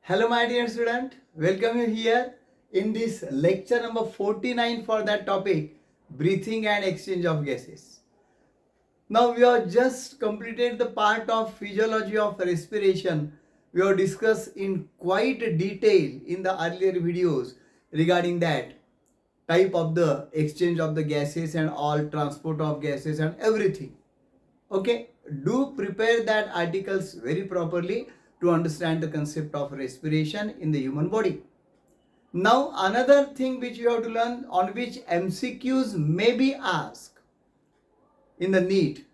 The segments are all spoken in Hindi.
Hello, my dear student. Welcome you here in this lecture number 49 for that topic, breathing and exchange of gases. Now, we have just completed the part of physiology of respiration. We have discussed in quite detail in the earlier videos regarding that type of the exchange of the gases and all transport of gases and everything. Okay, do prepare that articles very properly to understand the concept of respiration in the human body. Now another thing which you have to learn, on which MCQs may be asked in the NEET,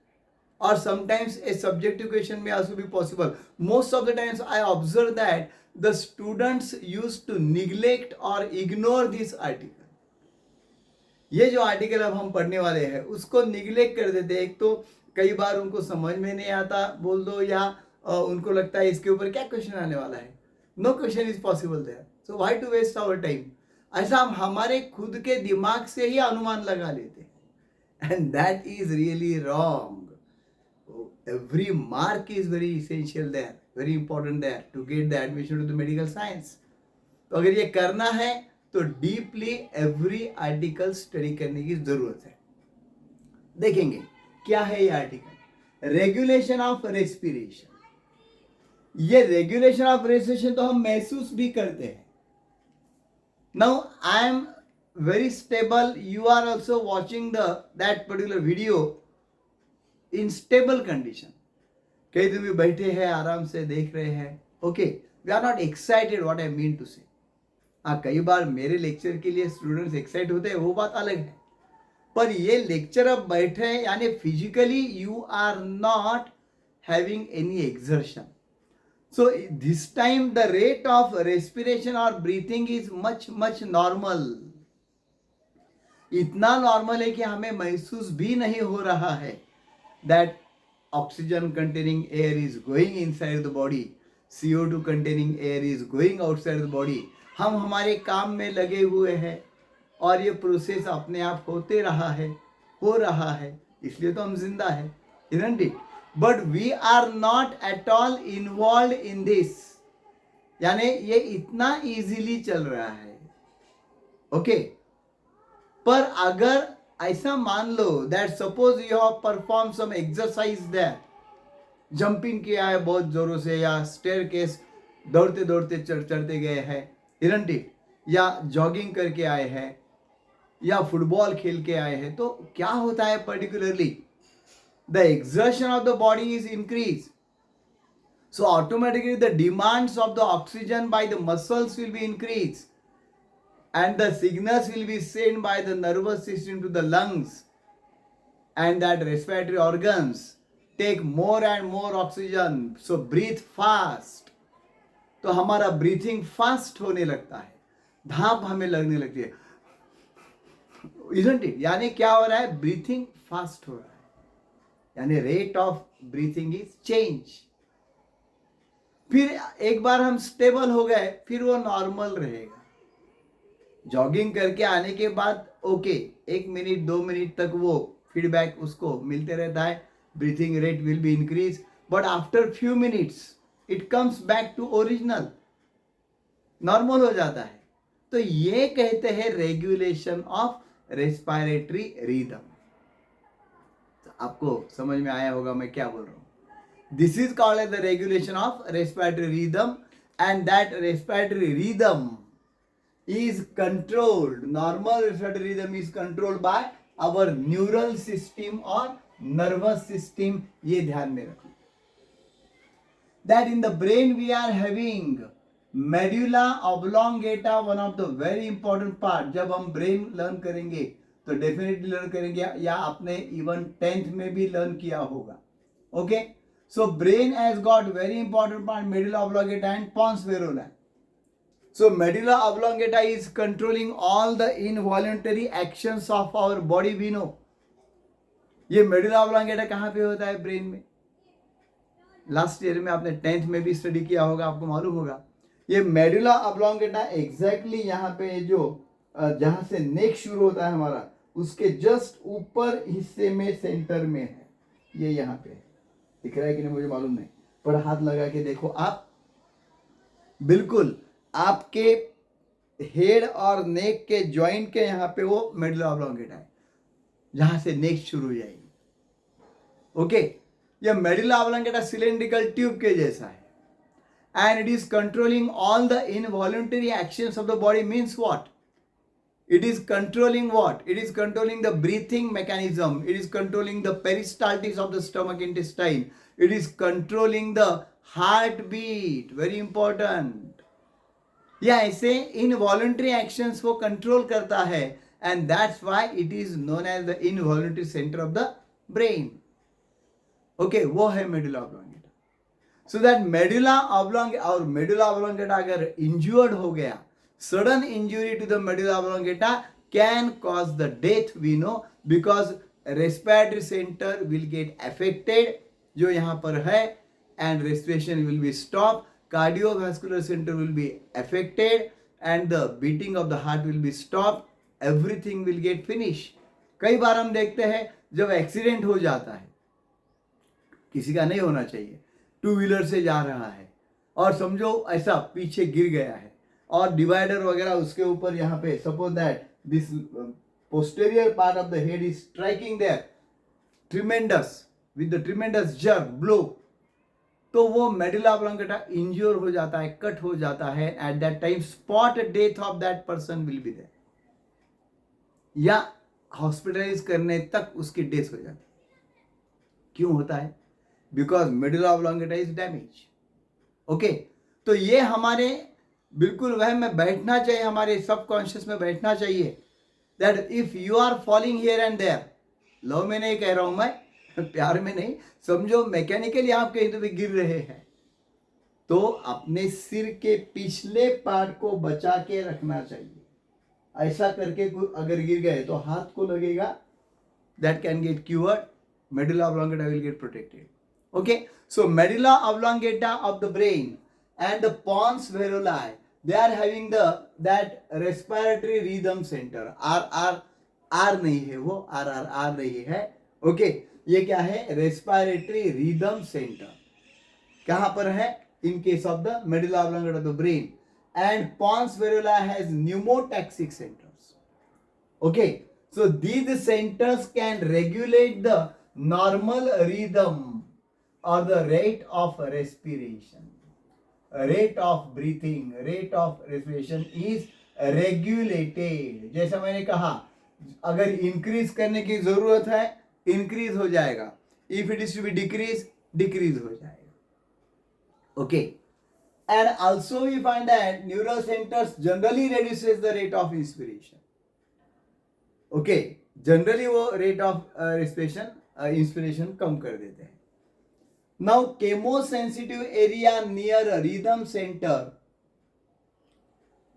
or sometimes a subjective question may also be possible. Most of the times I observe that the students used to neglect or ignore this article. ये जो आर्टिकल अब हम पढ़ने वाले हैं उसको निग्लेक्ट कर देते हैं। एक तो कई बार उनको समझ में नहीं आता बोल दो, या उनको लगता है इसके ऊपर क्या क्वेश्चन आने वाला है। No question is possible there, so why to waste our time. ऐसा हम हमारे खुद के दिमाग से ही अनुमान लगा लेते हैं, and that is really wrong. Every mark is very essential there, very important there to get the admission to the medical science. तो अगर ये करना है तो डीपली एवरी आर्टिकल स्टडी करने की जरूरत है। देखेंगे क्या है ये आर्टिकल, रेगुलेशन ऑफ रेस्पिरेशन। ये रेगुलेशन ऑफ रेस्पिरेशन तो हम महसूस भी करते हैं। Now I am very stable, you are also watching that particular video in stable condition. कहीं तुम बैठे हैं आराम से देख रहे हैं, okay, we are not excited, what I mean to say. हाँ, कई बार मेरे लेक्चर के लिए स्टूडेंट्स एक्साइट होते हैं, वो बात अलग है, पर ये लेक्चर अब बैठे हैं यानी physically you are not having any exertion. So this time the rate of respiration और breathing is much much normal. इतना नॉर्मल है कि हमें महसूस भी नहीं हो रहा है that oxygen containing air is going inside the body, CO2 containing air is going outside the body. हम हमारे काम में लगे हुए हैं और ये प्रोसेस अपने आप होते रहा है, हो रहा है, इसलिए तो हम जिंदा है, isn't it? But we are not at all involved in this, यानी ये इतना इजीली चल रहा है, ओके। पर अगर ऐसा मान लो that suppose you have perform some exercise that, jumping किया है बहुत जोरों से, या स्टेयरकेस दौड़ते दौड़ते चढ़ते गए हैं, isn't it? या जॉगिंग करके आए हैं, या फुटबॉल खेल के आए हैं, तो क्या होता है particularly the exertion of the body is increase, so automatically the demands of the oxygen by the muscles will be increase and the signals will be sent by the nervous system to the lungs, and that respiratory organs take more and more oxygen, so breathe fast। तो हमारा ब्रीथिंग फास्ट होने लगता है, धाप हमें लगने लगती है, isn't it? यानी क्या हो रहा है, ब्रीथिंग फास्ट हो रहा है, यानी rate of breathing is change. फिर एक बार हम स्टेबल हो गए, फिर वो नॉर्मल रहेगा। जॉगिंग करके आने के बाद ओके, 1 मिनट 2 मिनट तक वो फीडबैक उसको मिलते रहता है, breathing rate will be increase, but after few minutes it comes back to original, normal हो जाता है। तो ये कहते हैं रेगुलेशन ऑफ रेस्पिरेटरी रिदम। तो आपको समझ में आया होगा मैं क्या बोल रहा हूं। This is called as the regulation of respiratory rhythm, and that respiratory rhythm is controlled, normal respiratory rhythm is controlled by our neural system or nervous system। ये ध्यान में रखो that in the brain we are having medulla oblongata, one of the very important part। जब हम brain learn करेंगे तो definitely learn करेंगे, या आपने even 10th में भी learn किया होगा, okay? So brain has got very important part, medulla oblongata and pons variola। So medulla oblongata is controlling all the involuntary actions of our body, we know। ये medulla oblongata कहाँ पे होता है, ब्रेन में। लास्ट ईयर में आपने 10th में भी स्टडी किया होगा, आपको मालूम होगा। ये medulla oblongata एग्जैक्टली यहाँ पे जो जहाँ से नेक शुरू होता है हमारा, उसके जस्ट ऊपर हिस्से में सेंटर में है, ये यहाँ पे दिख रहा है कि नहीं मुझे मालूम नहीं, पर हाथ लगा के देखो आप, बिल्कुल आपके हेड और नेक के जॉइंट के यहाँ पे वो मेडुला ऑब्लोंगेटा है, जहां से नेक शुरू हो जाएगी। ओके, ये मेडुला ऑब्लोंगेटा सिलेंड्रिकल ट्यूब के जैसा है, and it is controlling all the involuntary actions of the body. Means what? It is controlling what? It is controlling the breathing mechanism. It is controlling the peristaltis of the stomach intestine. It is controlling the heartbeat. Very important. या ऐसे involuntary actions वो control करता है, and that's why it is known as the involuntary center of the brain. Okay, वो है medulla oblongata. So that medulla oblongata और medulla oblongata अगर injured हो गया, sudden injury to the medulla oblongata can cause the death, we know, because respiratory center will get affected, जो यहाँ पर है, and respiration will be stopped, cardiovascular center will be affected, and the beating of the heart will be stopped, everything will get finished. कई बार हम देखते हैं जब एक्सीडेंट हो जाता है, किसी का नहीं होना चाहिए, टू व्हीलर से जा रहा है और समझो ऐसा पीछे गिर गया है और डिवाइडर वगैरह उसके ऊपर यहाँ पे, suppose that this posterior part of the head is striking there tremendous with the tremendous jerk blow, तो वो मेडुला ऑब्लोंगेटा इंज्योर हो जाता है, कट हो जाता है। At that time spot death of that person will be there, या हॉस्पिटलाइज करने तक उसकी डेथ हो जाती है। क्यों होता है? Because medulla oblongata is damage. Okay, तो ये हमारे बिल्कुल वह में बैठना चाहिए, हमारे सबकॉन्शियस में बैठना चाहिए, that if you are falling here and there, love में नहीं कह रहा हूं मैं, प्यार में नहीं, समझो मैकेनिकली आप कहीं तो भी गिर रहे हैं, तो अपने सिर के पिछले पार्ट को बचा के रखना चाहिए। ऐसा करके अगर गिर गए तो हाथ को लगेगा, that can get cured, medulla oblongata will get protected. Okay, so medulla oblongata of the brain and the pons varoli, they are having that respiratory rhythm center, R नहीं है वो, R नहीं है। ओके, ये क्या है? respiratory rhythm center कहां पर है? in case of the medulla oblongata of the brain, and pons varoli has pneumotaxic centers. Okay, so these centers can regulate the normal rhythm or the rate of respiration. Rate of breathing, rate of respiration is regulated. जैसा मैंने कहा, अगर इंक्रीज करने की जरूरत है, इंक्रीज हो जाएगा, if it is to be decrease, decrease हो जाएगा। Okay, and also we find that neural centres generally reduces the rate of inspiration. Okay, generally वो रेट ऑफ इंस्पिरेशन कम कर देते हैं। Now chemosensitive area near rhythm center,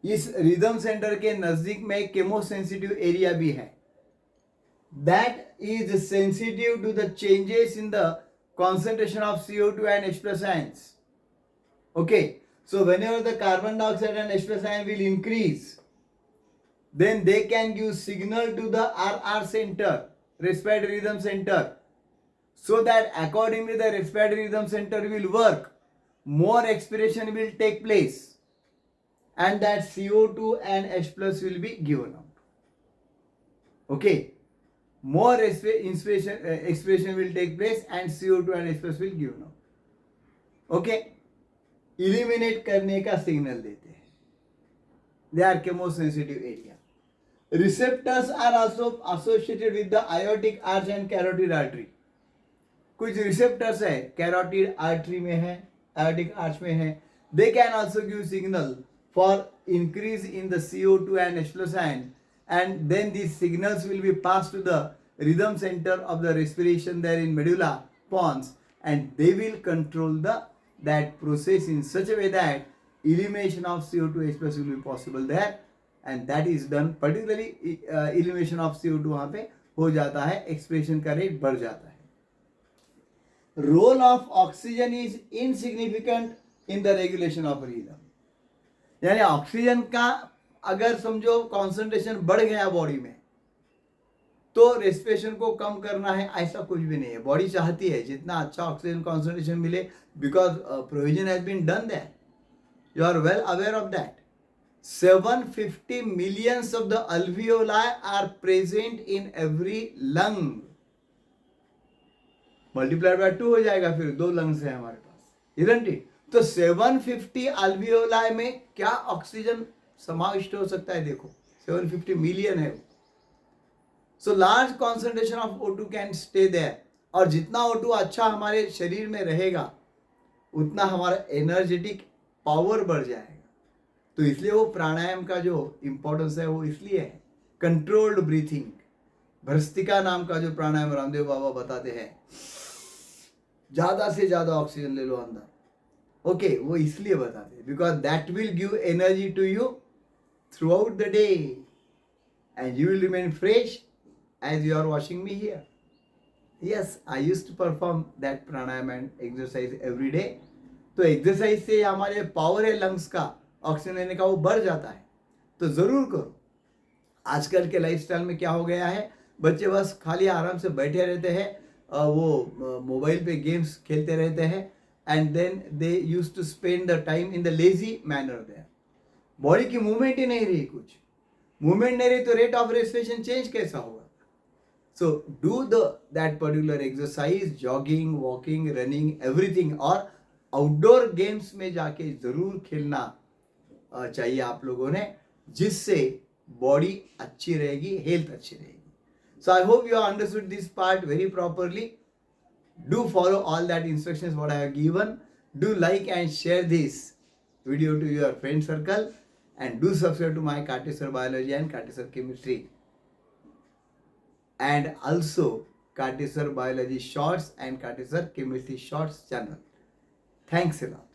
इस rhythm center के नजदीक में chemosensitive area भी है, that is sensitive to the changes in the concentration of CO2 and H plus ions. Okay, so whenever the carbon dioxide and H plus ion will increase, then they can give signal to the RR center, respiratory rhythm center, so that accordingly the respiratory rhythm center will work, more expiration will take place, and that CO2 and H plus will be given out. Okay, more expiration will take place and CO2 and H plus will given out. Okay, eliminate करने का सिग्नल देते हैं, they are chemosensitive area. Receptors are also associated with the aortic arch and carotid artery. कुछ रिसेप्टर्स है कैरोटिड आर्टरी में है, aortic arch में है, they can also give signal for increase in the CO2 and H plus ion, and then these signals will be passed to the rhythm center of the respiration there in medulla pons, and they will control that process in such a way that elimination of CO2 H plus will be possible there, and that is done particularly elimination of CO2 वहाँ पे हो जाता है, एक्सप्रेशन का रेट बढ़ जाता है। Role of oxygen is insignificant in the regulation of rhythm, यानी ऑक्सीजन का अगर समझो कॉन्सेंट्रेशन बढ़ गया बॉडी में तो रेस्पिरेशन को कम करना है, ऐसा कुछ भी नहीं है। बॉडी चाहती है जितना अच्छा ऑक्सीजन कॉन्सेंट्रेशन मिले, because provision has been done that. You are well aware of that. 750 millions of the alveoli are present in every lung. Multiplied by 2 हो जाएगा, फिर 2 लंग्स है हमारे पास, isn't it? तो 750 alveoli में क्या ऑक्सीजन समाविष्ट हो सकता है? देखो 750 मिलियन है. So large concentration of O2 can stay there. और जितना O2 अच्छा हमारे शरीर में रहेगा उतना हमारा एनर्जेटिक पावर बढ़ जाएगा. तो इसलिए वो प्राणायाम का जो इंपॉर्टेंस है वो इसलिए है. कंट्रोल्ड ब्रीथिंग, भ्रस्तिका नाम का जो प्राणायाम रामदेव बाबा बताते हैं, ज्यादा से ज्यादा ऑक्सीजन ले लो अंदर. ओके, वो इसलिए बताते हैं because that will give energy to you throughout the day and you will remain fresh as you are watching me here. Yes, I used to perform that pranayama and exercise every day. तो एक्सरसाइज से हमारे पावर है लंग्स का ऑक्सीजन लेने का, वो बढ़ जाता है. तो जरूर करो. आजकल के लाइफस्टाइल में क्या हो गया है, बच्चे बस खाली आराम से बैठे रहते हैं, वो मोबाइल पे गेम्स खेलते रहते हैं, and then they use to spend the time in the lazy manner there. Body की मूवमेंट ही नहीं रही, कुछ मूवमेंट नहीं रही तो रेट ऑफ रेस्पिरेशन चेंज कैसा होगा? So do that particular exercise, jogging, walking, running, everything. और आउटडोर गेम्स में जाके जरूर खेलना चाहिए आप लोगों ने, जिससे बॉडी अच्छी रहेगी, हेल्थ अच्छी रहेगी. So I hope you have understood this part very properly. Do follow all that instructions what I have given. Do like and share this video to your friend circle, and do subscribe to my Kartesar Biology and Kartesar Chemistry, and also Kartesar Biology Shorts and Kartesar Chemistry Shorts channel. Thanks a lot.